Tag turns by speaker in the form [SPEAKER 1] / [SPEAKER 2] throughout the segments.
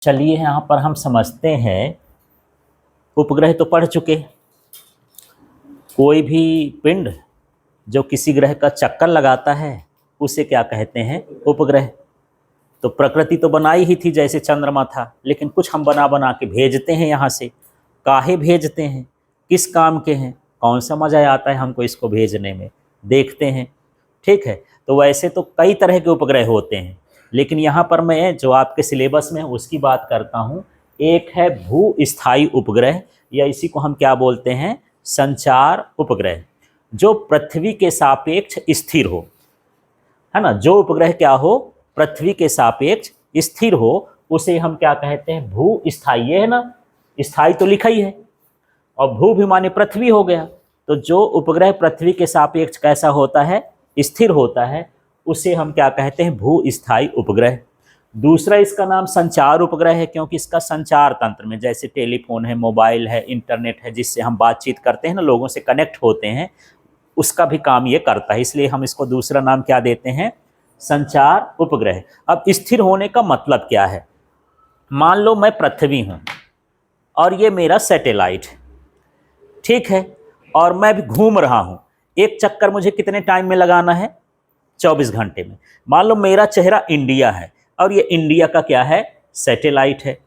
[SPEAKER 1] चलिए यहाँ पर हम समझते हैं। उपग्रह तो पढ़ चुके। कोई भी पिंड जो किसी ग्रह का चक्कर लगाता है उसे क्या कहते हैं? उपग्रह। तो प्रकृति तो बनाई ही थी जैसे चंद्रमा था, लेकिन कुछ हम बना बना के भेजते हैं यहाँ से। काहे भेजते हैं, किस काम के हैं, कौन सा मज़ा आता है हमको इसको भेजने में, देखते हैं। ठीक है, तो वैसे तो कई तरह के उपग्रह होते हैं, लेकिन यहाँ पर मैं जो आपके सिलेबस में है उसकी बात करता हूँ। एक है भू स्थायी उपग्रह, या इसी को हम क्या बोलते हैं? संचार उपग्रह, जो पृथ्वी के सापेक्ष स्थिर हो, है ना। जो उपग्रह क्या हो? पृथ्वी के सापेक्ष स्थिर हो, उसे हम क्या कहते हैं? भू स्थायी। ये है ना, स्थायी तो लिखा ही है, और भू भी माने पृथ्वी हो गया। तो जो उपग्रह पृथ्वी के सापेक्ष कैसा होता है? स्थिर होता है, उसे हम क्या कहते हैं? भू स्थायी उपग्रह। दूसरा इसका नाम संचार उपग्रह है, क्योंकि इसका संचार तंत्र में, जैसे टेलीफोन है, मोबाइल है, इंटरनेट है, जिससे हम बातचीत करते हैं ना, लोगों से कनेक्ट होते हैं, उसका भी काम ये करता है। इसलिए हम इसको दूसरा नाम क्या देते हैं? संचार उपग्रह। अब स्थिर होने का मतलब क्या है? मान लो मैं पृथ्वी हूं और ये मेरा सैटेलाइट, ठीक है, और मैं भी घूम रहा हूं। एक चक्कर मुझे कितने टाइम में लगाना है? 24 घंटे में। मान लो मेरा चेहरा इंडिया है और ये इंडिया का क्या है? सैटेलाइट है।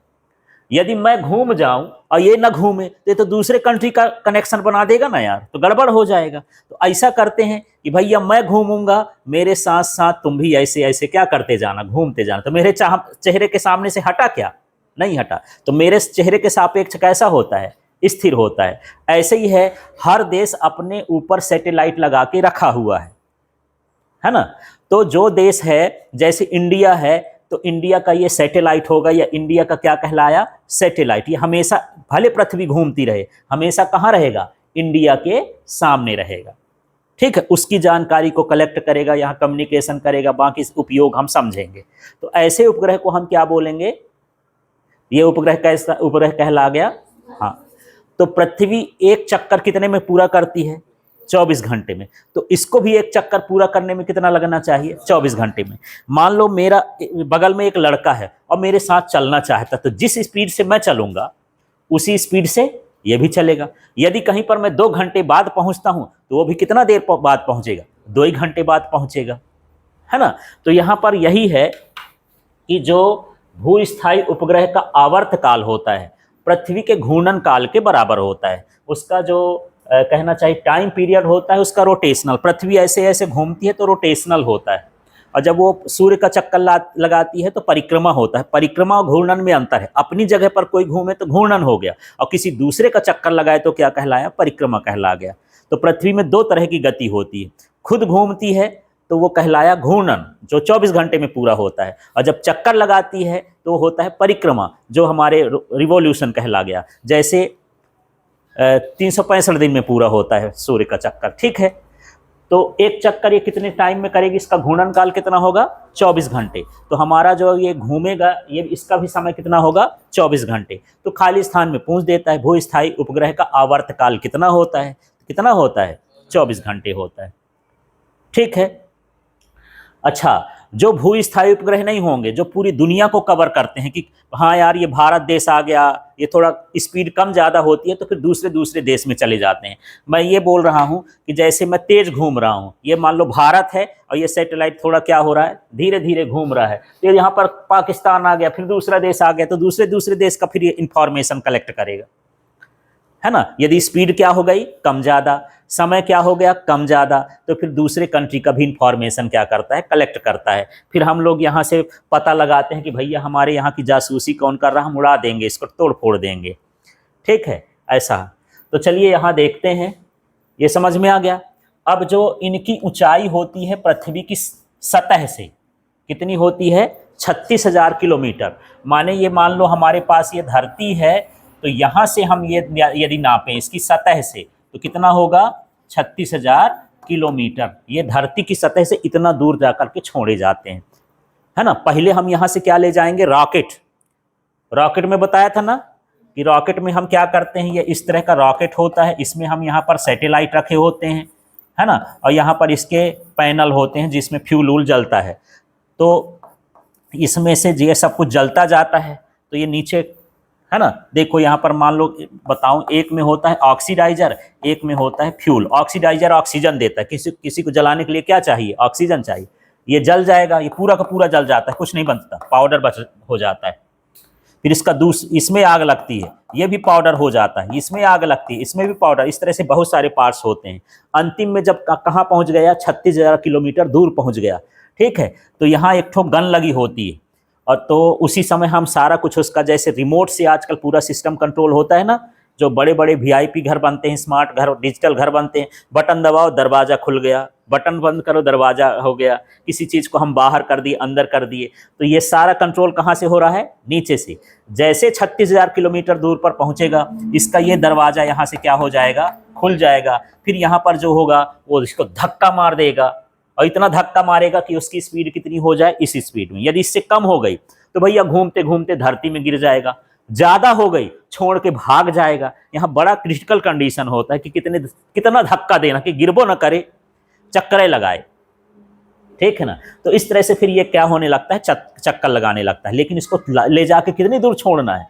[SPEAKER 1] यदि मैं घूम जाऊं और ये ना घूमे तो ये तो दूसरे कंट्री का कनेक्शन बना देगा ना यार, तो गड़बड़ हो जाएगा। तो ऐसा करते हैं कि भैया मैं घूमूंगा, मेरे साथ साथ तुम भी ऐसे ऐसे क्या करते जाना, घूमते जाना। तो मेरे चेहरे के सामने से हटा क्या? नहीं हटा। तो मेरे चेहरे के सापेक्ष कैसा होता है? स्थिर होता है। ऐसे ही है, हर देश अपने ऊपर सैटेलाइट लगा के रखा हुआ है ना। तो जो देश है, जैसे इंडिया है, तो इंडिया का ये सैटेलाइट होगा, या इंडिया का क्या कहलाया? सैटेलाइट। ये हमेशा, भले पृथ्वी घूमती रहे, हमेशा कहाँ रहेगा? इंडिया के सामने रहेगा। ठीक है, उसकी जानकारी को कलेक्ट करेगा, यहाँ कम्युनिकेशन करेगा, बाकी उपयोग हम समझेंगे। तो ऐसे उपग्रह को हम क्या बोलेंगे? ये उपग्रह कैसा उपग्रह कहला गया? हाँ। तो पृथ्वी एक चक्कर कितने में पूरा करती है? 24 घंटे में। तो इसको भी एक चक्कर पूरा करने में कितना लगना चाहिए? 24 घंटे में। मान लो मेरा बगल में एक लड़का है और मेरे साथ चलना चाहता, तो जिस स्पीड से मैं चलूंगा उसी स्पीड से ये भी चलेगा। यदि कहीं पर मैं 2 घंटे बाद पहुंचता हूं, तो वो भी कितना देर बाद पहुंचेगा? 2 ही घंटे बाद पहुंचेगा, है ना। तो यहां पर यही है कि जो भूस्थायी उपग्रह का आवर्त काल होता है पृथ्वी के घूर्णन काल के बराबर होता है। उसका जो कहना चाहिए टाइम पीरियड होता है उसका रोटेशनल। पृथ्वी ऐसे ऐसे घूमती है तो रोटेशनल होता है, और जब वो सूर्य का चक्कर लगाती है तो परिक्रमा होता है। परिक्रमा और घूर्णन में अंतर है। अपनी जगह पर कोई घूमे तो घूर्णन हो गया, और किसी दूसरे का चक्कर लगाए तो क्या कहलाया? परिक्रमा कहला गया। तो पृथ्वी में 2 तरह की गति होती है। खुद घूमती है तो वो कहलाया घूर्णन, जो 24 घंटे में पूरा होता है, और जब चक्कर लगाती है तो होता है परिक्रमा, जो हमारे रिवॉल्यूशन कहला गया। जैसे 365 दिन में पूरा होता है सूर्य का चक्कर, ठीक है। तो एक चक्कर ये कितने टाइम में करेगी? इसका घूर्णन काल कितना होगा? 24 घंटे। तो हमारा जो ये घूमेगा, ये इसका भी समय कितना होगा? 24 घंटे। तो खाली स्थान में पूछ देता है भूस्थायी उपग्रह का आवर्त काल कितना होता है? कितना होता है? 24 घंटे होता है, ठीक है। अच्छा, जो भूस्थायी उपग्रह नहीं होंगे, जो पूरी दुनिया को कवर करते हैं कि हाँ यार ये भारत देश आ गया, ये थोड़ा स्पीड कम ज़्यादा होती है, तो फिर दूसरे दूसरे देश में चले जाते हैं। मैं ये बोल रहा हूँ कि जैसे मैं तेज घूम रहा हूँ, ये मान लो भारत है और ये सैटेलाइट थोड़ा क्या हो रहा है? धीरे धीरे घूम रहा है। तो यहाँ पर पाकिस्तान आ गया, फिर दूसरा देश आ गया, तो दूसरे दूसरे देश का फिर ये इंफॉर्मेशन कलेक्ट करेगा, है ना। यदि स्पीड क्या हो गई? कम ज़्यादा। समय क्या हो गया? कम ज़्यादा। तो फिर दूसरे कंट्री का भी इंफॉर्मेशन क्या करता है? कलेक्ट करता है। फिर हम लोग यहाँ से पता लगाते हैं कि भैया हमारे यहाँ की जासूसी कौन कर रहा है, हम उड़ा देंगे, इसको तोड़ फोड़ देंगे, ठीक है, ऐसा। तो चलिए यहाँ देखते हैं, ये समझ में आ गया। अब जो इनकी ऊंचाई होती है पृथ्वी की सतह से, कितनी होती है? 36,000 किलोमीटर। माने ये मान लो हमारे पास ये धरती है, तो यहाँ से हम ये यदि नापें इसकी सतह से, तो कितना होगा? 36,000 किलोमीटर। ये धरती की सतह से इतना दूर जाकर के छोड़े जाते हैं, है ना। पहले हम यहाँ से क्या ले जाएंगे? रॉकेट। रॉकेट में बताया था ना कि रॉकेट में हम क्या करते हैं? ये इस तरह का रॉकेट होता है, इसमें हम यहाँ पर सैटेलाइट रखे होते हैं, है ना, और यहाँ पर इसके पैनल होते हैं जिसमें फ्यूल जलता है। तो इसमें से ये सब कुछ जलता जाता है। तो ये नीचे है ना, देखो यहाँ पर मान लो बताऊं, एक में होता है ऑक्सीडाइजर, एक में होता है फ्यूल। ऑक्सीडाइजर ऑक्सीजन देता है, किसी को जलाने के लिए क्या चाहिए, ऑक्सीजन चाहिए। ये जल जाएगा, ये पूरा का पूरा जल जाता है, कुछ नहीं बनता, पाउडर बच हो जाता है। फिर इसमें आग लगती है, ये भी पाउडर हो जाता है, इसमें आग लगती है, इसमें भी पाउडर। इस तरह से बहुत सारे पार्ट्स होते हैं। अंतिम में जब कहाँ पहुँच गया, 36,000 किलोमीटर दूर पहुँच गया, ठीक है, तो यहाँ एक ठो गन लगी होती है, और तो उसी समय हम सारा कुछ उसका, जैसे रिमोट से आजकल पूरा सिस्टम कंट्रोल होता है ना, जो बड़े बड़े वीआईपी घर बनते हैं, स्मार्ट घर, डिजिटल घर बनते हैं, बटन दबाओ दरवाज़ा खुल गया, बटन बंद करो दरवाज़ा हो गया, किसी चीज़ को हम बाहर कर दिए अंदर कर दिए। तो ये सारा कंट्रोल कहाँ से हो रहा है, नीचे से। जैसे 36,000 किलोमीटर दूर पर पहुँचेगा, इसका ये दरवाज़ा यहाँ से क्या हो जाएगा, खुल जाएगा। फिर यहाँ पर जो होगा वो इसको धक्का मार देगा, और इतना धक्का मारेगा कि उसकी स्पीड कितनी हो जाए, इस स्पीड में। यदि इससे कम हो गई तो भैया घूमते घूमते धरती में गिर जाएगा, ज़्यादा हो गई छोड़ के भाग जाएगा। यहाँ बड़ा क्रिटिकल कंडीशन होता है कि कितना धक्का देना कि गिरबो न करे, चक्करें लगाए, ठीक है ना। तो इस तरह से फिर ये क्या होने लगता है, चक्कर लगाने लगता है। लेकिन इसको ले जाके कितनी दूर छोड़ना है,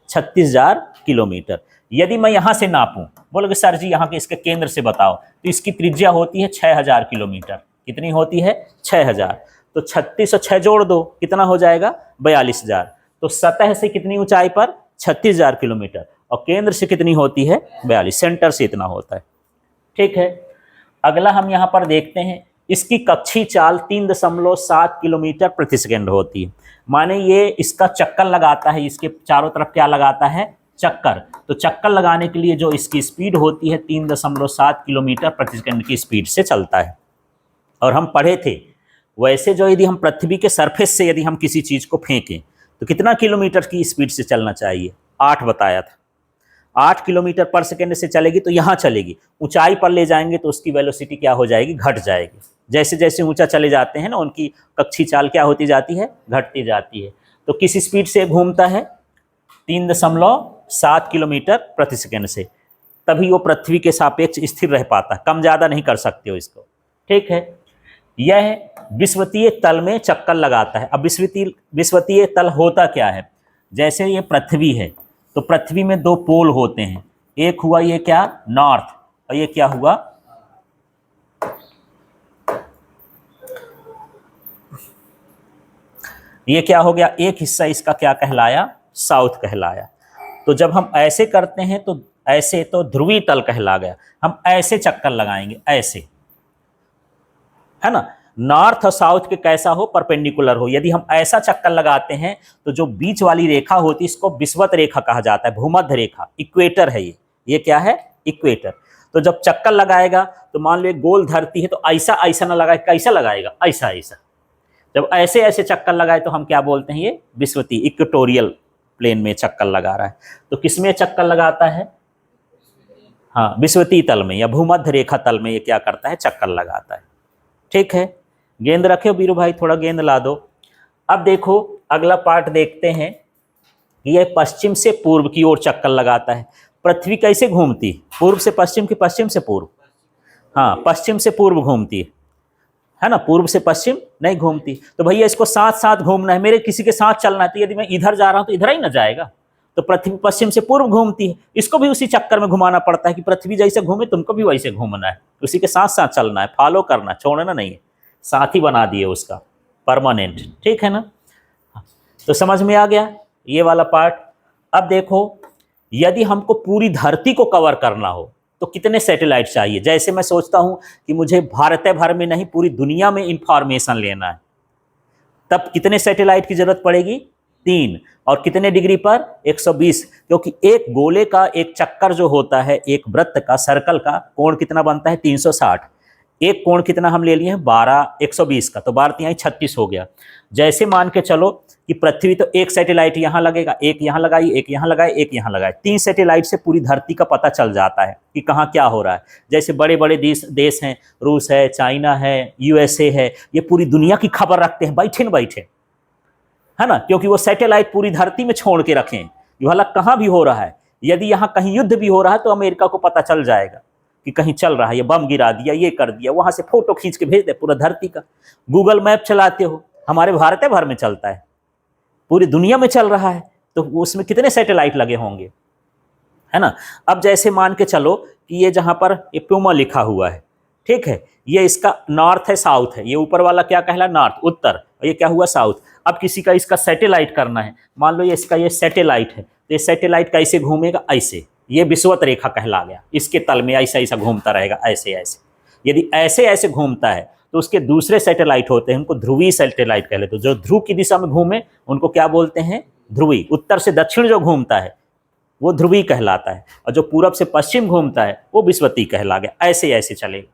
[SPEAKER 1] 36,000 किलोमीटर। यदि मैं यहाँ से नापूं, बोलोगे सर जी यहाँ के इसके केंद्र से बताओ, तो इसकी त्रिज्या होती है 6,000 किलोमीटर। कितनी होती है, 6,000। तो 36 और 6 जोड़ दो, कितना हो जाएगा, 42,000। तो सतह से कितनी ऊंचाई पर, 36,000 किलोमीटर, और केंद्र से कितनी होती है, 42, सेंटर से इतना होता है, ठीक है। अगला हम यहाँ पर देखते हैं, इसकी कक्षीय चाल 3.7 किलोमीटर प्रति सेकंड होती है। माने ये इसका चक्कर लगाता है, इसके चारों तरफ क्या लगाता है, चक्कर। तो चक्कर लगाने के लिए जो इसकी स्पीड होती है 3.7 किलोमीटर प्रति सेकंड की स्पीड से चलता है। और हम पढ़े थे वैसे, जो यदि हम पृथ्वी के सरफेस से यदि हम किसी चीज़ को फेंकें तो कितना किलोमीटर की स्पीड से चलना चाहिए, 8 बताया था। 8 किलोमीटर पर सेकेंड से चलेगी तो यहाँ चलेगी, ऊंचाई पर ले जाएंगे तो उसकी वेलोसिटी क्या हो जाएगी, घट जाएगी। जैसे जैसे ऊंचा चले जाते हैं ना, उनकी कक्षीय चाल क्या होती जाती है, घटती जाती है। तो किस स्पीड से घूमता है, 3.7 किलोमीटर प्रति सेकेंड से, तभी वो पृथ्वी के सापेक्ष स्थिर रह पाता है, कम ज़्यादा नहीं कर सकते हो इसको, ठीक है। यह विषुवतीय तल में चक्कर लगाता है। अब विषुवतीय तल होता क्या है, जैसे ये पृथ्वी है तो पृथ्वी में 2 पोल होते हैं, एक हुआ ये क्या, नॉर्थ, और ये क्या हुआ, ये क्या हो गया, एक हिस्सा इसका क्या कहलाया, साउथ कहलाया। तो जब हम ऐसे करते हैं तो ऐसे तो ध्रुवीय तल कहला गया। हम ऐसे चक्कर लगाएंगे, ऐसे, है ना, नॉर्थ और साउथ के कैसा हो, परपेंडिकुलर हो। यदि हम ऐसा चक्कर लगाते हैं तो जो बीच वाली रेखा होती है इसको विषुवत रेखा कहा जाता है, भूमध्य रेखा, इक्वेटर है ये क्या है, इक्वेटर। तो जब चक्कर लगाएगा तो मान लो एक गोल धरती है, तो ऐसा ऐसा ना लगाए, कैसा लगाएगा, ऐसा ऐसा। जब ऐसे ऐसे चक्कर लगाए तो हम क्या बोलते हैं, ये विषुवतीय, इक्वेटोरियल प्लेन में चक्कर लगा रहा है। तो किसमें चक्कर लगाता है, हाँ, विषुवतीय तल में या भूमध्य रेखा तल में ये क्या करता है, चक्कर लगाता है, ठीक है। गेंद रखे हो बीरू भाई, थोड़ा गेंद ला दो। अब देखो अगला पार्ट देखते हैं, यह पश्चिम से पूर्व की ओर चक्कर लगाता है। पृथ्वी कैसे घूमती, पूर्व से पश्चिम की पश्चिम से पूर्व, हाँ, पश्चिम से पूर्व घूमती है ना, पूर्व से पश्चिम नहीं घूमती। तो भैया इसको साथ साथ घूमना है, मेरे किसी के साथ चलना है, तो यदि मैं इधर जा रहा हूं तो इधर ही ना जाएगा। तो पृथ्वी पश्चिम से पूर्व घूमती है, इसको भी उसी चक्कर में घुमाना पड़ता है कि पृथ्वी जैसे घूमे तुमको भी वैसे घूमना है, उसी के साथ साथ चलना है, फॉलो करना, छोड़ना नहीं है। साथ ही बना दिए उसका परमानेंट, ठीक है ना। तो समझ में आ गया ये वाला पार्ट। अब देखो यदि हमको पूरी धरती को कवर करना हो तो कितने सैटेलाइट चाहिए। जैसे मैं सोचता हूं कि मुझे भारत भर में नहीं पूरी दुनिया में इंफॉर्मेशन लेना है, तब कितने सैटेलाइट की जरूरत पड़ेगी, 3। और कितने डिग्री पर, 120, क्योंकि एक गोले का एक चक्कर जो होता है, एक वृत्त का, सर्कल का कोण कितना बनता है, 360। एक कोण कितना हम ले लिए हैं, 120 का, तो 12 36 हो गया। जैसे मान के चलो कि पृथ्वी, तो एक सैटेलाइट यहाँ लगेगा, एक यहाँ लगाई, एक यहाँ लगाए, एक यहाँ लगाए, 3 सैटेलाइट से पूरी धरती का पता चल जाता है कि कहाँ क्या हो रहा है। जैसे बड़े बड़े देश हैं, रूस है, चाइना है, USA है, ये पूरी दुनिया की खबर रखते हैं बैठे न बैठे, है ना, क्योंकि वो सैटेलाइट पूरी धरती में छोड़ के रखें कि भला कहाँ भी हो रहा है। यदि यहाँ कहीं युद्ध भी हो रहा है तो अमेरिका को पता चल जाएगा कि कहीं चल रहा है, ये बम गिरा दिया, ये कर दिया, वहाँ से फोटो खींच के भेज दे पूरा धरती का। गूगल मैप चलाते हो, हमारे भारत भर में चलता है, पूरी दुनिया में चल रहा है, तो उसमें कितने सैटेलाइट लगे होंगे, है ना। अब जैसे मान के चलो कि ये जहाँ पर ये प्यूमा लिखा हुआ है, ठीक है, ये इसका नॉर्थ है साउथ है, ये ऊपर वाला क्या कहला नॉर्थ उत्तर, और ये क्या हुआ साउथ। अब किसी का इसका सैटेलाइट करना है, मान लो ये इसका ये सैटेलाइट है, तो ये सैटेलाइट कैसे घूमेगा, ऐसे, ये विषुवत रेखा कहला गया, इसके तल में ऐसा ऐसा घूमता रहेगा, ऐसे ऐसे। यदि ऐसे ऐसे घूमता है तो उसके दूसरे सैटेलाइट होते हैं, उनको ध्रुवीय सैटेलाइट कह लेते हैं। जो ध्रुव की दिशा में घूमे उनको क्या बोलते हैं, ध्रुवीय। उत्तर से दक्षिण जो घूमता है वो ध्रुवीय कहलाता है, और जो पूरब से पश्चिम घूमता है वो विषुवतीय कहला गया। ऐसे ऐसे चलेगा,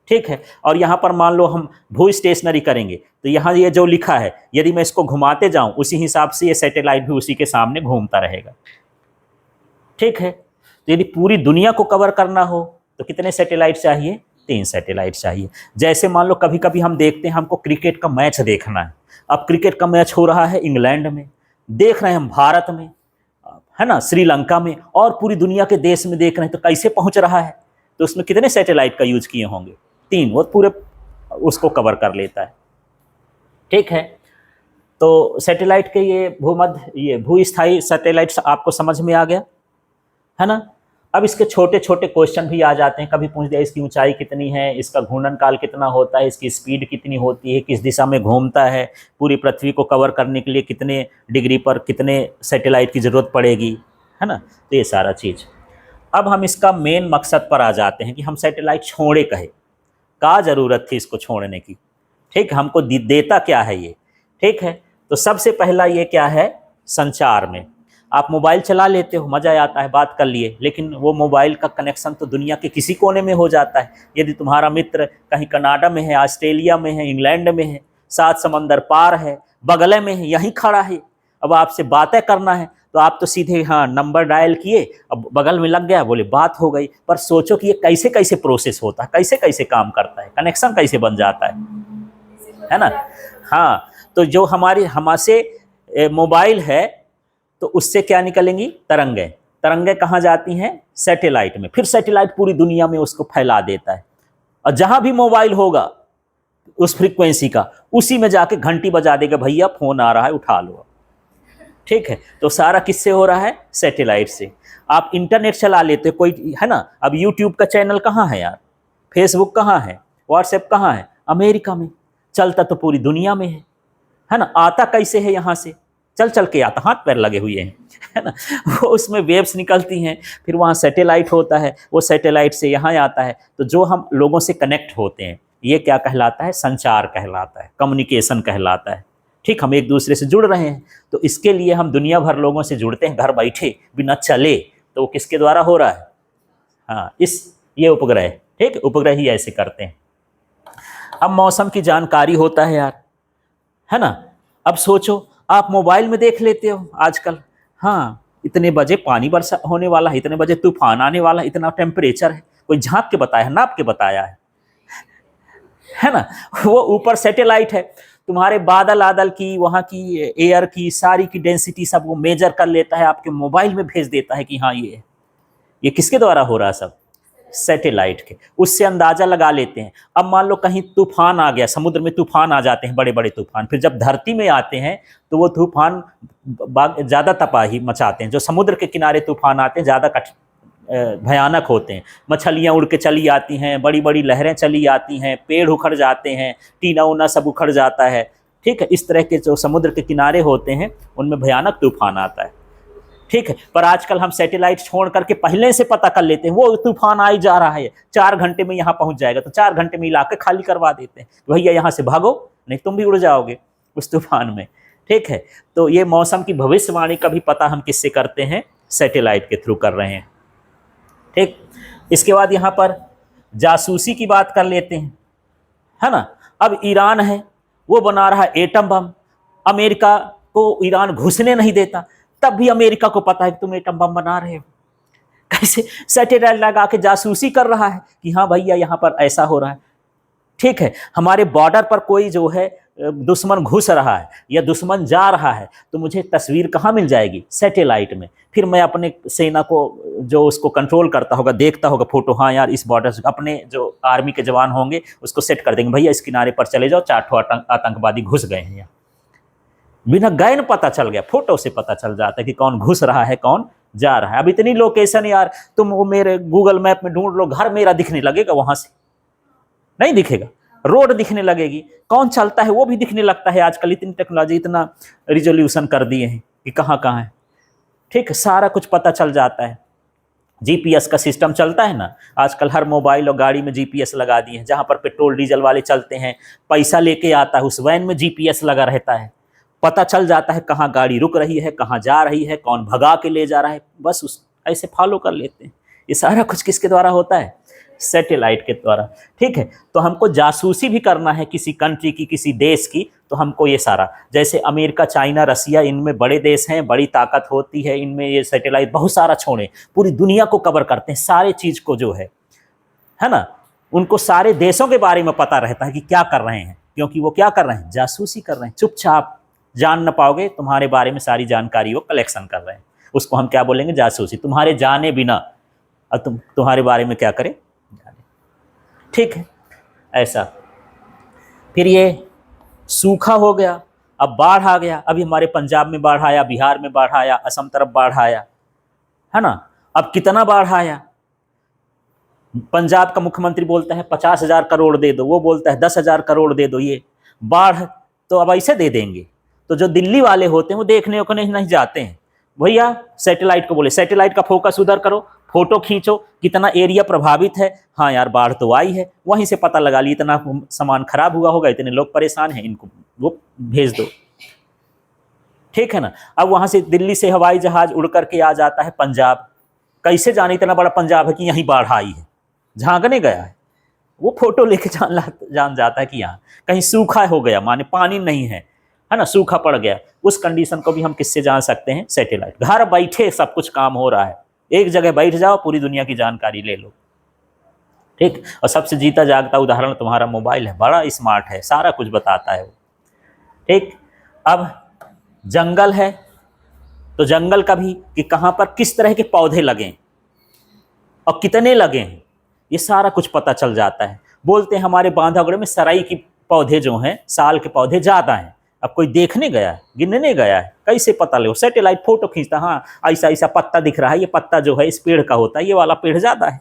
[SPEAKER 1] ठीक है। और यहाँ पर मान लो हम भू स्टेशनरी करेंगे, तो यहाँ ये जो लिखा है यदि मैं इसको घुमाते जाऊं उसी हिसाब से ये सैटेलाइट भी उसी के सामने घूमता रहेगा, ठीक है। तो यदि पूरी दुनिया को कवर करना हो तो कितने सैटेलाइट चाहिए, 3 सैटेलाइट चाहिए। जैसे मान लो कभी कभी हम देखते हैं हमको क्रिकेट का मैच देखना है, अब क्रिकेट का मैच हो रहा है इंग्लैंड में, देख रहे हैं हम भारत में, है ना, श्रीलंका में, और पूरी दुनिया के देश में देख रहे हैं, तो कैसे पहुंच रहा है, तो उसमें कितने सैटेलाइट का यूज किए होंगे, 3, वो पूरे उसको कवर कर लेता है, ठीक है। तो सैटेलाइट के ये भूस्थायी सैटेलाइट्स आपको समझ में आ गया, है ना। अब इसके छोटे छोटे क्वेश्चन भी आ जाते हैं, कभी पूछ दिया इसकी ऊंचाई कितनी है, इसका घूर्णन काल कितना होता है, इसकी स्पीड कितनी होती है, किस दिशा में घूमता है, पूरी पृथ्वी को कवर करने के लिए कितने डिग्री पर कितने सैटेलाइट की ज़रूरत पड़ेगी, है ना। तो ये सारा चीज़। अब हम इसका मेन मकसद पर आ जाते हैं कि हम सैटेलाइट छोड़े कहे, का ज़रूरत थी इसको छोड़ने की, ठीक, हमको देता क्या है ये, ठीक है। तो सबसे पहला ये क्या है, संचार में। आप मोबाइल चला लेते हो, मज़ा आता है, बात कर लिए, लेकिन वो मोबाइल का कनेक्शन तो दुनिया के किसी कोने में हो जाता है। यदि तुम्हारा मित्र कहीं कनाडा में है, ऑस्ट्रेलिया में है, इंग्लैंड में है, 7 समंदर पार है, बगल में है, यहीं खड़ा है, अब आपसे बातें करना है, तो आप तो सीधे हाँ नंबर डायल किए, अब बगल में लग गया, बोले बात हो गई। पर सोचो कि ये कैसे कैसे प्रोसेस होता है, कैसे कैसे काम करता है, कनेक्शन कैसे बन जाता है ना। हाँ, तो जो हमसे मोबाइल है, तो उससे क्या निकलेंगी, तरंगें। तरंगें कहाँ जाती हैं, सैटेलाइट में, फिर सैटेलाइट पूरी दुनिया में उसको फैला देता है, और जहाँ भी मोबाइल होगा उस फ्रीक्वेंसी का, उसी में जाके घंटी बजा देगा, भैया फ़ोन आ रहा है उठा लो, ठीक है। तो सारा किससे हो रहा है, सैटेलाइट से। आप इंटरनेट चला लेते हो कोई, है ना, अब यूट्यूब का चैनल कहाँ है यार, फेसबुक कहाँ है, व्हाट्सएप कहाँ है, अमेरिका में, चलता तो पूरी दुनिया में है ना। आता कैसे है, यहाँ से चल चल के आता, हाथ पैर लगे हुए हैं, है ना। वो उसमें वेव्स निकलती हैं, फिर वहाँ सैटेलाइट होता है, वो सैटेलाइट से यहाँ आता है, तो जो हम लोगों से कनेक्ट होते हैं, ये क्या कहलाता है, संचार कहलाता है, कम्युनिकेशन कहलाता है, ठीक। हम एक दूसरे से जुड़ रहे हैं, तो इसके लिए हम दुनिया भर लोगों से जुड़ते हैं, घर बैठे बिना चले, तो वो किसके द्वारा हो रहा है, हाँ, ये उपग्रह, ठीक, उपग्रह ही ऐसे करते हैं। अब मौसम की जानकारी होता है यार, है ना। अब सोचो आप मोबाइल में देख लेते हो आजकल, हाँ इतने बजे पानी बरसा होने वाला है, इतने बजे तूफान आने वाला है, इतना टेम्परेचर है, कोई झाँक के बताया है, नाप के बताया है ना। वो ऊपर सैटेलाइट है, तुम्हारे बादल आदल की, वहाँ की एयर की सारी की डेंसिटी सब वो मेजर कर लेता है, आपके मोबाइल में भेज देता है कि हाँ ये किसके द्वारा हो रहा है, सब सैटेलाइट के। उससे अंदाजा लगा लेते हैं। अब मान लो कहीं तूफान आ गया, समुद्र में तूफान आ जाते हैं, बड़े बड़े तूफान, फिर जब धरती में आते हैं तो वो तूफान ज़्यादा तबाही मचाते हैं। जो समुद्र के किनारे तूफान आते हैं ज़्यादा भयानक होते हैं, मछलियाँ उड़ के चली आती हैं, बड़ी बड़ी लहरें चली आती हैं, पेड़ उखड़ जाते हैं, टीना उना सब उखड़ जाता है, ठीक है। इस तरह के जो समुद्र के किनारे होते हैं उनमें भयानक तूफान आता है, ठीक है। पर आजकल हम सैटेलाइट छोड़ करके पहले से पता कर लेते हैं, वो तूफान आ ही जा रहा है, 4 घंटे में यहाँ पहुँच जाएगा, तो 4 घंटे में इलाके खाली करवा देते हैं, भैया यहाँ से भागो, नहीं तुम भी उड़ जाओगे उस तूफान में, ठीक है। तो ये मौसम की भविष्यवाणी का भी पता हम किससे करते हैं, सैटेलाइट के थ्रू कर रहे हैं, ठीक। इसके बाद यहाँ पर जासूसी की बात कर लेते हैं, है ना। अब ईरान है, वो बना रहा है एटम बम, अमेरिका को ईरान घुसने नहीं देता, तब भी अमेरिका को पता है कि तुम एटम बम बना रहे हो। कैसे, सैटेलाइट लगा के जासूसी कर रहा है कि हाँ भैया यहाँ पर ऐसा हो रहा है, ठीक है। हमारे बॉर्डर पर कोई जो है दुश्मन घुस रहा है या दुश्मन जा रहा है, तो मुझे तस्वीर कहाँ मिल जाएगी, सैटेलाइट में। फिर मैं अपने सेना को जो उसको कंट्रोल करता होगा, देखता होगा फोटो, हाँ यार इस बॉर्डर से अपने जो आर्मी के जवान होंगे उसको सेट कर देंगे, भैया इस किनारे पर चले जाओ, 4 ठो आतंकवादी घुस गए हैं यहाँ, बिना गए न पता चल गया, फोटो से पता चल जाता है कि कौन घुस रहा है कौन जा रहा है। अब इतनी लोकेशन यार, तुम वो मेरे गूगल मैप में ढूंढ लो, घर मेरा दिखने लगेगा, वहां से नहीं दिखेगा, रोड दिखने लगेगी, कौन चलता है वो भी दिखने लगता है। आजकल इतनी टेक्नोलॉजी, इतना रिजोल्यूशन कर दिए हैं कि कहाँ कहाँ है। ठीक है, सारा कुछ पता चल जाता है। जीपीएस का सिस्टम चलता है ना आजकल, हर मोबाइल और गाड़ी में जीपीएस लगा दिए हैं। जहाँ पर पेट्रोल डीजल वाले चलते हैं, पैसा लेके आता है, उस वैन में जीपीएस लगा रहता है, पता चल जाता है कहाँ गाड़ी रुक रही है, कहाँ जा रही है, कौन भगा के ले जा रहा है, बस उस ऐसे फॉलो कर लेते हैं। ये सारा कुछ किसके द्वारा होता है? सैटेलाइट के द्वारा। ठीक है, तो हमको जासूसी भी करना है किसी कंट्री की, किसी देश की, तो हमको ये सारा, जैसे अमेरिका, चाइना, रसिया, इनमें बड़े देश हैं, बड़ी ताकत होती है, इनमें ये सैटेलाइट बहुत सारा छोड़े, पूरी दुनिया को कवर करते हैं, सारे चीज़ को जो है ना, उनको सारे देशों के बारे में पता रहता है कि क्या कर रहे हैं, क्योंकि वो क्या कर रहे हैं? जासूसी कर रहे हैं। चुपचाप जान न पाओगे, तुम्हारे बारे में सारी जानकारी वो कलेक्शन कर रहे हैं, उसको हम क्या बोलेंगे? जासूसी। तुम्हारे जाने बिना और तुम्हारे बारे में क्या करें? ठीक है, ऐसा। फिर ये सूखा हो गया, अब बाढ़ आ गया। अभी हमारे पंजाब में बाढ़ आया, बिहार में बाढ़ आया, असम तरफ बाढ़ आया, है ना। अब कितना बाढ़ आया? पंजाब का मुख्यमंत्री बोलता है 50,000 करोड़ दे दो, वो बोलता है 10,000 करोड़ दे दो। ये बाढ़ तो अब ऐसे दे देंगे। तो जो दिल्ली वाले होते हैं वो देखने को नहीं जाते हैं, भैया सैटेलाइट को बोले सैटेलाइट का फोकस उधर करो, फोटो खींचो, कितना एरिया प्रभावित है। हाँ यार बाढ़ तो आई है, वहीं से पता लगा ली, इतना सामान खराब हुआ होगा, इतने लोग परेशान हैं, इनको वो भेज दो। ठीक है ना। अब वहां से दिल्ली से हवाई जहाज उड़ करके आ जाता है पंजाब। कैसे जाने इतना बड़ा पंजाब है कि यहीं बाढ़ आई है, झांकने गया है, वो फोटो लेके जान जाता है कि यहाँ कहीं सूखा हो गया, माने पानी नहीं है ना, सूखा पड़ गया। उस कंडीशन को भी हम किससे जान सकते हैं? सैटेलाइट। घर बैठे सब कुछ काम हो रहा है, एक जगह बैठ जाओ, पूरी दुनिया की जानकारी ले लो। ठीक। और सबसे जीता जागता उदाहरण तुम्हारा मोबाइल है, बड़ा स्मार्ट है, सारा कुछ बताता है वो। ठीक। अब जंगल है तो जंगल का भी कि कहाँ पर किस तरह के पौधे लगे और कितने लगे हैं, ये सारा कुछ पता चल जाता है। बोलते हैं हमारे बांधवगढ़ में सराई की पौधे जो हैं, साल के पौधे ज़्यादा हैं। अब कोई देखने गया है, गिनने गया है, कैसे पता ले? सैटेलाइट फोटो खींचता, हाँ ऐसा ऐसा पत्ता दिख रहा है, ये पत्ता जो है इस पेड़ का होता है, ये वाला पेड़ ज़्यादा है,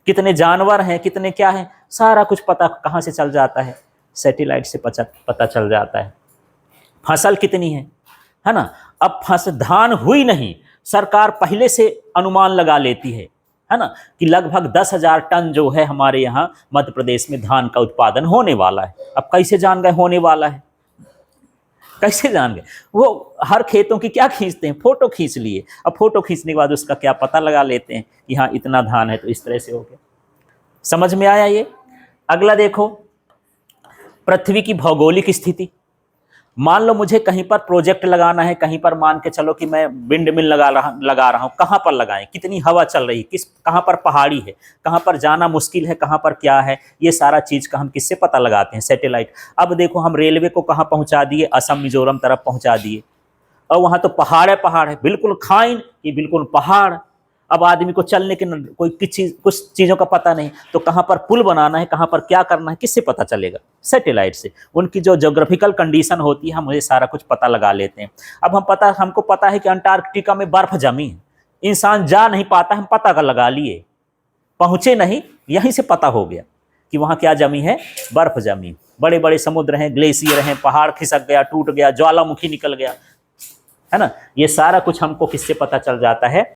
[SPEAKER 1] कितने जानवर हैं, कितने क्या है, सारा कुछ पता कहाँ से चल जाता है? सैटेलाइट से पता चल जाता है। फसल कितनी है ना। अब धान हुई नहीं, सरकार पहले से अनुमान लगा लेती है ना, कि लगभग 10,000 टन जो है हमारे यहाँ मध्य प्रदेश में धान का उत्पादन होने वाला है। अब कैसे जान गए होने वाला है? कैसे जान गए? वो हर खेतों की क्या खींचते हैं? फोटो खींच लिए। अब फोटो खींचने के बाद उसका क्या पता लगा लेते हैं कि हाँ इतना धान है, तो इस तरह से हो गया। समझ में आया ये? अगला देखो, पृथ्वी की भौगोलिक स्थिति। मान लो मुझे कहीं पर प्रोजेक्ट लगाना है, कहीं पर मान के चलो कि मैं विंड मिल लगा रहा हूँ, कहाँ पर लगाएं, कितनी हवा चल रही, कहाँ पर पहाड़ी है, कहाँ पर जाना मुश्किल है, कहाँ पर क्या है, ये सारा चीज़ का हम किससे पता लगाते हैं? सैटेलाइट। अब देखो हम रेलवे को कहाँ पहुँचा दिए? असम मिजोरम तरफ पहुँचा दिए, और वहाँ तो पहाड़ है, बिल्कुल खाइन, ये बिल्कुल पहाड़। अब आदमी को चलने के कोई कुछ चीज़ों का पता नहीं, तो कहाँ पर पुल बनाना है, कहाँ पर क्या करना है, किससे पता चलेगा? सैटेलाइट से। उनकी जो ज्योग्राफिकल कंडीशन होती है, हम ये सारा कुछ पता लगा लेते हैं। अब हमको पता है कि अंटार्कटिका में बर्फ जमी है, इंसान जा नहीं पाता, हम पता कर लगा लिए, पहुँचे नहीं, यहीं से पता हो गया कि वहाँ क्या जमी है? बर्फ जमी। बड़े बड़े समुद्र हैं, ग्लेशियर हैं, पहाड़ खिसक गया, टूट गया, ज्वालामुखी निकल गया, है ना। ये सारा कुछ हमको किससे पता चल जाता है?